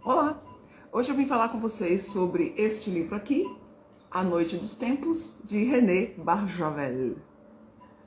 Olá! Hoje eu vim falar com vocês sobre este livro aqui, A Noite dos Tempos, de René Barjavel.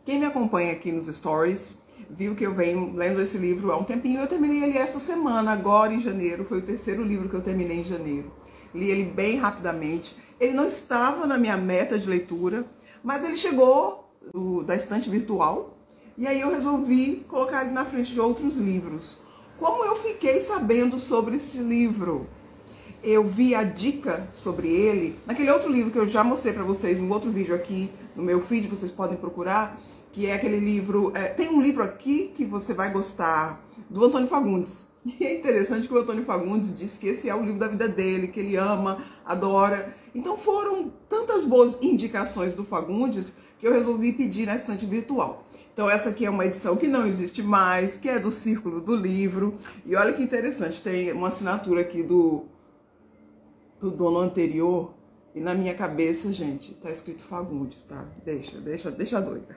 Quem me acompanha aqui nos stories viu que eu venho lendo esse livro há um tempinho. Eu terminei ele essa semana, agora em janeiro. Foi o terceiro livro que eu terminei em janeiro. Li ele bem rapidamente. Ele não estava na minha meta de leitura, mas ele chegou da estante virtual e aí eu resolvi colocar ele na frente de outros livros. Como eu fiquei sabendo sobre esse livro? Eu vi a dica sobre ele naquele outro livro que eu já mostrei para vocês, um outro vídeo aqui no meu feed, vocês podem procurar, que é aquele livro... tem um livro aqui que você vai gostar, do Antônio Fagundes. E é interessante que o Antônio Fagundes disse que esse é o livro da vida dele, que ele ama, adora. Então foram tantas boas indicações do Fagundes que eu resolvi pedir na estante virtual. Então essa aqui é uma edição que não existe mais, que é do Círculo do Livro. E olha que interessante, tem uma assinatura aqui do dono anterior. E na minha cabeça, gente, tá escrito Fagundes, tá? Deixa doida.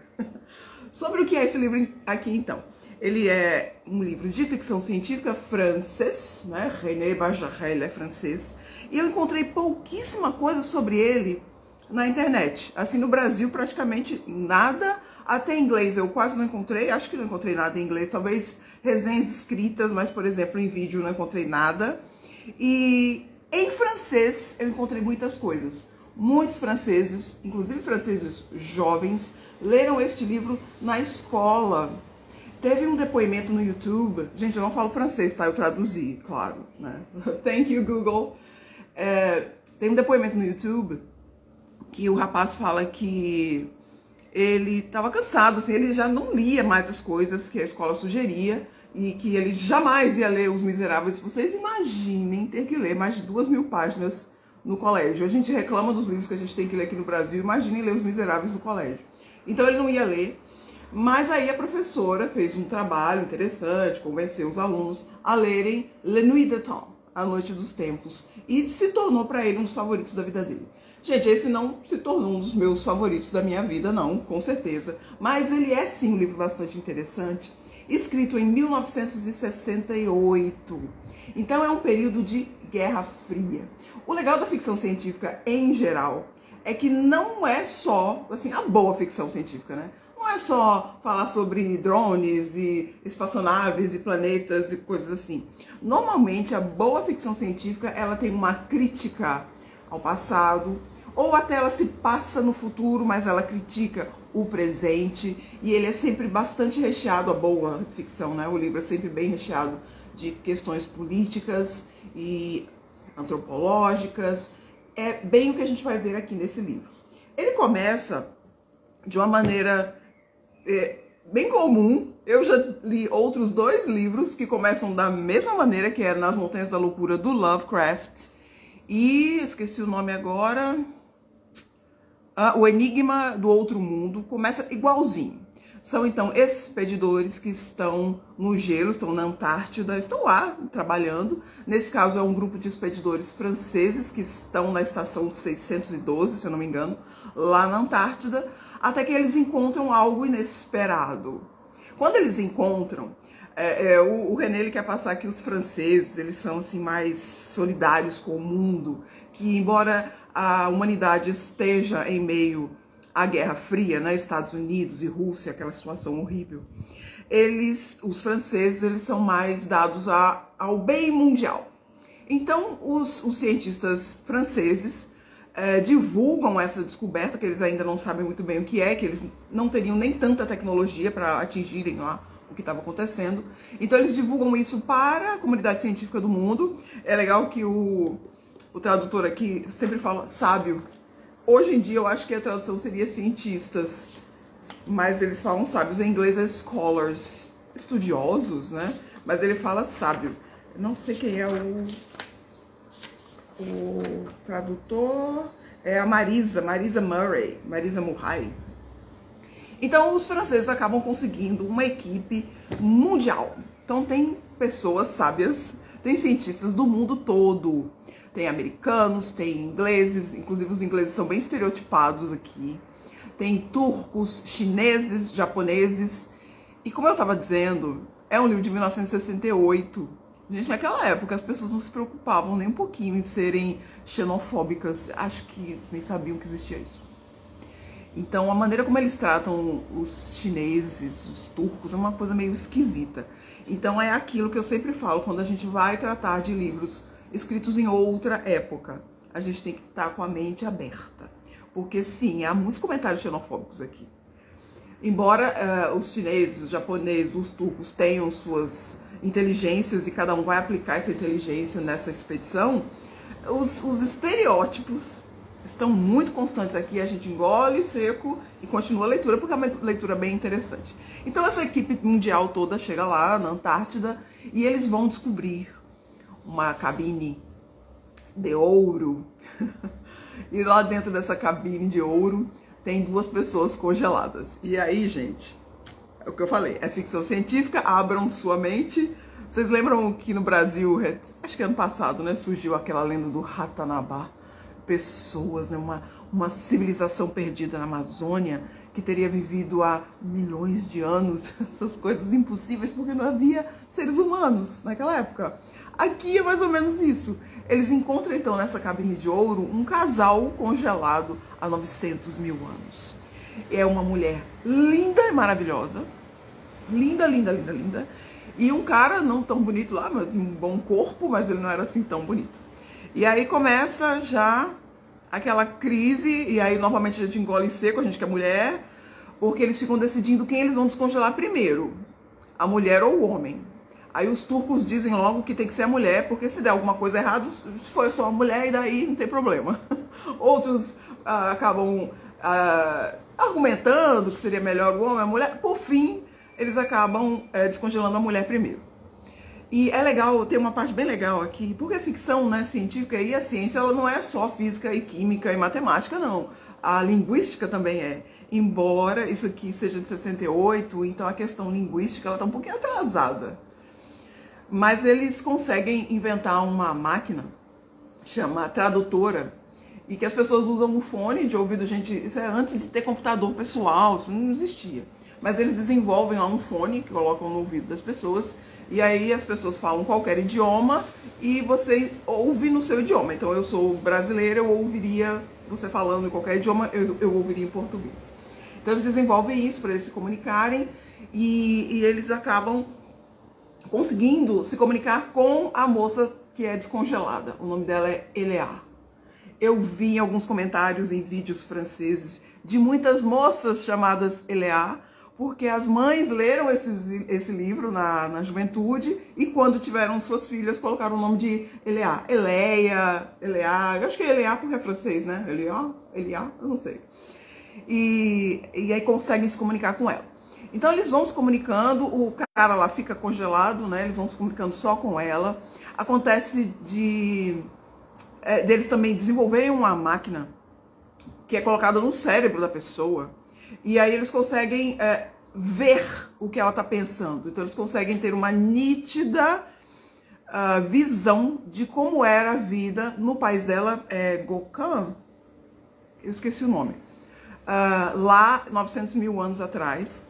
Sobre o que é esse livro aqui, então. Ele é um livro de ficção científica francês, né? René Barjavel é francês. E eu encontrei pouquíssima coisa sobre ele na internet. Assim, no Brasil, praticamente nada. Até em inglês eu quase não encontrei, acho que não encontrei nada em inglês, talvez resenhas escritas, mas, por exemplo, em vídeo não encontrei nada. E em francês eu encontrei muitas coisas. Muitos franceses, inclusive franceses jovens, leram este livro na escola. Teve um depoimento no YouTube, gente, eu não falo francês, tá? Eu traduzi, claro, né? Thank you, Google. Tem um depoimento no YouTube que o rapaz fala que ele estava cansado, assim, ele já não lia mais as coisas que a escola sugeria e que ele jamais ia ler Os Miseráveis. Vocês imaginem ter que ler mais de 2.000 páginas no colégio. A gente reclama dos livros que a gente tem que ler aqui no Brasil, imaginem ler Os Miseráveis no colégio. Então ele não ia ler, mas aí a professora fez um trabalho interessante, convenceu os alunos a lerem Le Nuit de Temps, A Noite dos Tempos, e se tornou para ele um dos favoritos da vida dele. Gente, esse não se tornou um dos meus favoritos da minha vida, não, com certeza. Mas ele é, sim, um livro bastante interessante, escrito em 1968. Então é um período de Guerra Fria. O legal da ficção científica, em geral, é que não é só, assim, a boa ficção científica, né? Não é só falar sobre drones e espaçonaves e planetas e coisas assim. Normalmente, a boa ficção científica, ela tem uma crítica ao passado, ou até ela se passa no futuro, mas ela critica o presente, e ele é sempre bastante recheado, a boa ficção, né? O livro é sempre bem recheado de questões políticas e antropológicas. É bem o que a gente vai ver aqui nesse livro. Ele começa de uma maneira bem comum. Eu já li outros 2 livros que começam da mesma maneira, que é Nas Montanhas da Loucura, do Lovecraft, e esqueci o nome agora, O Enigma do Outro Mundo. Começa igualzinho. São então expedidores que estão no gelo, estão na Antártida, estão lá trabalhando. Nesse caso é um grupo de expedidores franceses que estão na estação 612, se eu não me engano, lá na Antártida, até que eles encontram algo inesperado. Quando eles encontram, o René, ele quer passar que os franceses, eles são assim mais solidários com o mundo, que embora a humanidade esteja em meio à Guerra Fria, né, Estados Unidos e Rússia, aquela situação horrível, os franceses, eles são mais dados ao bem mundial. Então, os cientistas franceses divulgam essa descoberta, que eles ainda não sabem muito bem o que é, que eles não teriam nem tanta tecnologia para atingirem lá o que estava acontecendo. Então eles divulgam isso para a comunidade científica do mundo. É legal que o tradutor aqui sempre fala sábio. Hoje em dia eu acho que a tradução seria cientistas, mas eles falam sábios. Em inglês é scholars, estudiosos, né? Mas ele fala sábio. Não sei quem é o tradutor. É a Marisa Murray. Então, os franceses acabam conseguindo uma equipe mundial. Então, tem pessoas sábias, tem cientistas do mundo todo. Tem americanos, tem ingleses, inclusive os ingleses são bem estereotipados aqui. Tem turcos, chineses, japoneses. E como eu estava dizendo, é um livro de 1968. Gente, naquela época as pessoas não se preocupavam nem um pouquinho em serem xenofóbicas. Acho que eles nem sabiam que existia isso. Então, a maneira como eles tratam os chineses, os turcos, é uma coisa meio esquisita. Então, é aquilo que eu sempre falo, quando a gente vai tratar de livros escritos em outra época, a gente tem que estar com a mente aberta. Porque, sim, há muitos comentários xenofóbicos aqui. Embora os chineses, os japoneses, os turcos tenham suas inteligências e cada um vai aplicar essa inteligência nessa expedição, os estereótipos estão muito constantes aqui, a gente engole seco e continua a leitura, porque é uma leitura bem interessante. Então essa equipe mundial toda chega lá na Antártida e eles vão descobrir uma cabine de ouro. E lá dentro dessa cabine de ouro tem 2 pessoas congeladas. E aí, gente, é o que eu falei, é ficção científica, abram sua mente. Vocês lembram que no Brasil, acho que ano passado, né, surgiu aquela lenda do Ratanabá? Pessoas, né, uma civilização perdida na Amazônia que teria vivido há milhões de anos, essas coisas impossíveis porque não havia seres humanos naquela época. Aqui é mais ou menos isso. Eles encontram então nessa cabine de ouro um casal congelado há 900 mil anos. É uma mulher linda e maravilhosa, linda, linda, linda, linda, e um cara não tão bonito lá, mas um bom corpo, mas ele não era assim tão bonito. E aí começa já aquela crise, e aí novamente a gente engole seco, a gente que é mulher, porque eles ficam decidindo quem eles vão descongelar primeiro, a mulher ou o homem. Aí os turcos dizem logo que tem que ser a mulher, porque se der alguma coisa errada, foi só a mulher e daí não tem problema. Outros acabam argumentando que seria melhor o homem, a mulher. Por fim, eles acabam descongelando a mulher primeiro. E é legal, tem uma parte bem legal aqui, porque a ficção, né, científica e a ciência, ela não é só física e química e matemática, não. A linguística também é. Embora isso aqui seja de 68, então a questão linguística ela está um pouquinho atrasada. Mas eles conseguem inventar uma máquina, chama tradutora, e que as pessoas usam um fone de ouvido, gente, isso é antes de ter computador pessoal, isso não existia. Mas eles desenvolvem lá um fone que colocam no ouvido das pessoas, e aí as pessoas falam qualquer idioma e você ouve no seu idioma. Então eu sou brasileira, eu ouviria você falando em qualquer idioma, eu ouviria em português. Então eles desenvolvem isso para eles se comunicarem e eles acabam conseguindo se comunicar com a moça que é descongelada. O nome dela é Eléa. Eu vi em alguns comentários em vídeos franceses de muitas moças chamadas Eléa, porque as mães leram esse livro na juventude e quando tiveram suas filhas colocaram o nome de Eléa. Eleia, Eléa, eu acho que é Eléa porque é francês, né? Eléa, eu não sei. E aí conseguem se comunicar com ela. Então eles vão se comunicando, o cara lá fica congelado, né? Eles vão se comunicando só com ela. Acontece deles também desenvolverem uma máquina que é colocada no cérebro da pessoa. E aí eles conseguem ver o que ela está pensando. Então eles conseguem ter uma nítida visão de como era a vida no país dela, Gokhan, eu esqueci o nome, lá 900 mil anos atrás.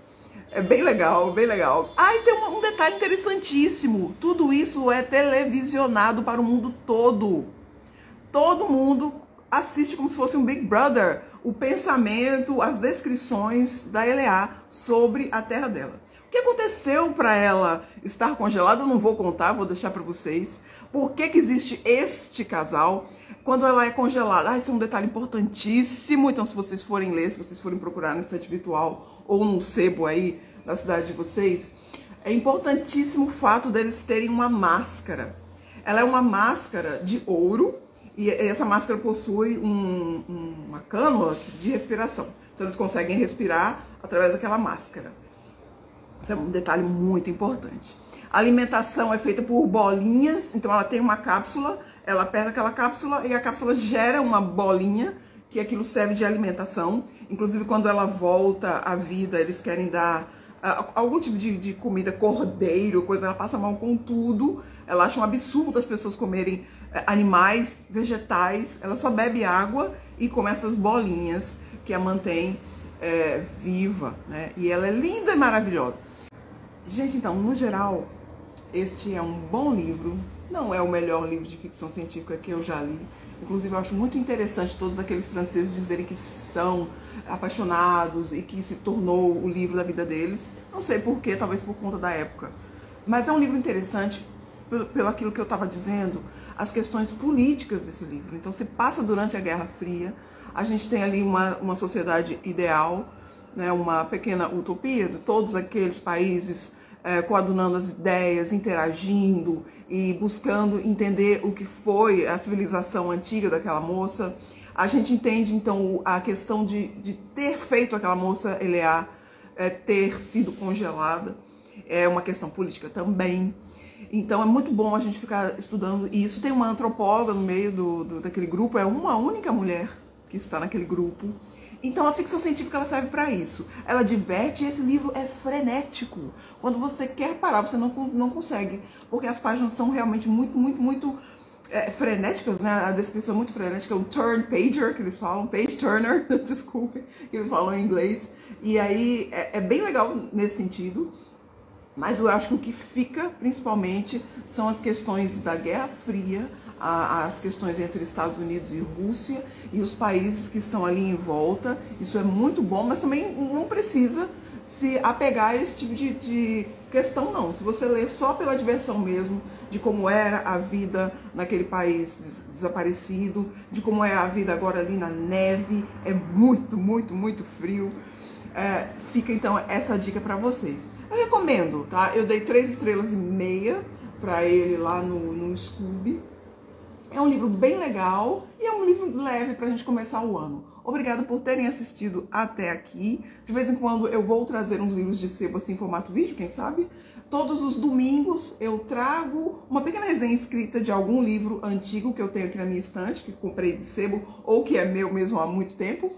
É bem legal, bem legal. Ah, e tem um detalhe interessantíssimo. Tudo isso é televisionado para o mundo todo. Todo mundo assiste como se fosse um Big Brother. O pensamento, as descrições da Eléa sobre a terra dela. O que aconteceu para ela estar congelada, eu não vou contar, vou deixar para vocês. Por que existe este casal quando ela é congelada? Esse é um detalhe importantíssimo. Então, se vocês forem ler, se vocês forem procurar no site virtual ou no sebo aí da cidade de vocês, é importantíssimo o fato deles terem uma máscara. Ela é uma máscara de ouro e essa máscara possui uma cânula de respiração. Então, eles conseguem respirar através daquela máscara. Isso é um detalhe muito importante. A alimentação é feita por bolinhas, então ela tem uma cápsula, ela aperta aquela cápsula e a cápsula gera uma bolinha, que aquilo serve de alimentação. Inclusive, quando ela volta à vida, eles querem dar algum tipo de comida, cordeiro, coisa, ela passa mal com tudo. Ela acha um absurdo as pessoas comerem animais, vegetais. Ela só bebe água e come essas bolinhas que a mantém viva, né? E ela é linda e maravilhosa. Gente, então, no geral, Este é um bom livro, não é o melhor livro de ficção científica que eu já li. Inclusive, eu acho muito interessante todos aqueles franceses dizerem que são apaixonados e que se tornou o livro da vida deles. Não sei porquê, talvez por conta da época. Mas é um livro interessante pelo aquilo que eu estava dizendo, as questões políticas desse livro. Então, se passa durante a Guerra Fria, a gente tem ali uma sociedade ideal, né, uma pequena utopia de todos aqueles países coadunando as ideias, interagindo e buscando entender o que foi a civilização antiga daquela moça. A gente entende, então, a questão de ter feito aquela moça Eleá ter sido congelada. É uma questão política também. Então é muito bom a gente ficar estudando isso. Tem uma antropóloga no meio daquele grupo, é uma única mulher que está naquele grupo. Então a ficção científica ela serve para isso. Ela diverte e esse livro é frenético. Quando você quer parar, você não consegue, porque as páginas são realmente muito frenéticas, né? A descrição é muito frenética, o turn pager que eles falam, page turner, desculpe, que eles falam em inglês. E aí é bem legal nesse sentido. Mas eu acho que o que fica, principalmente, são as questões da Guerra Fria, as questões entre Estados Unidos e Rússia e os países que estão ali em volta. Isso é muito bom, mas também não precisa se apegar a esse tipo de questão, não. Se você ler só pela diversão mesmo, de como era a vida naquele país desaparecido, de como é a vida agora ali na neve, é muito frio. Fica então essa dica para vocês. Eu recomendo, tá? Eu dei 3,5 estrelas para ele lá no Scooby. É um livro bem legal e é um livro leve pra gente começar o ano. Obrigada por terem assistido até aqui. De vez em quando eu vou trazer uns livros de sebo assim em formato vídeo, quem sabe? Todos os domingos eu trago uma pequena resenha escrita de algum livro antigo que eu tenho aqui na minha estante, que comprei de sebo ou que é meu mesmo há muito tempo.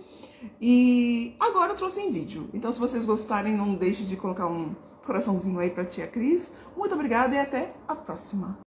E agora eu trouxe em vídeo. Então se vocês gostarem, não deixe de colocar um coraçãozinho aí pra tia Cris. Muito obrigada e até a próxima.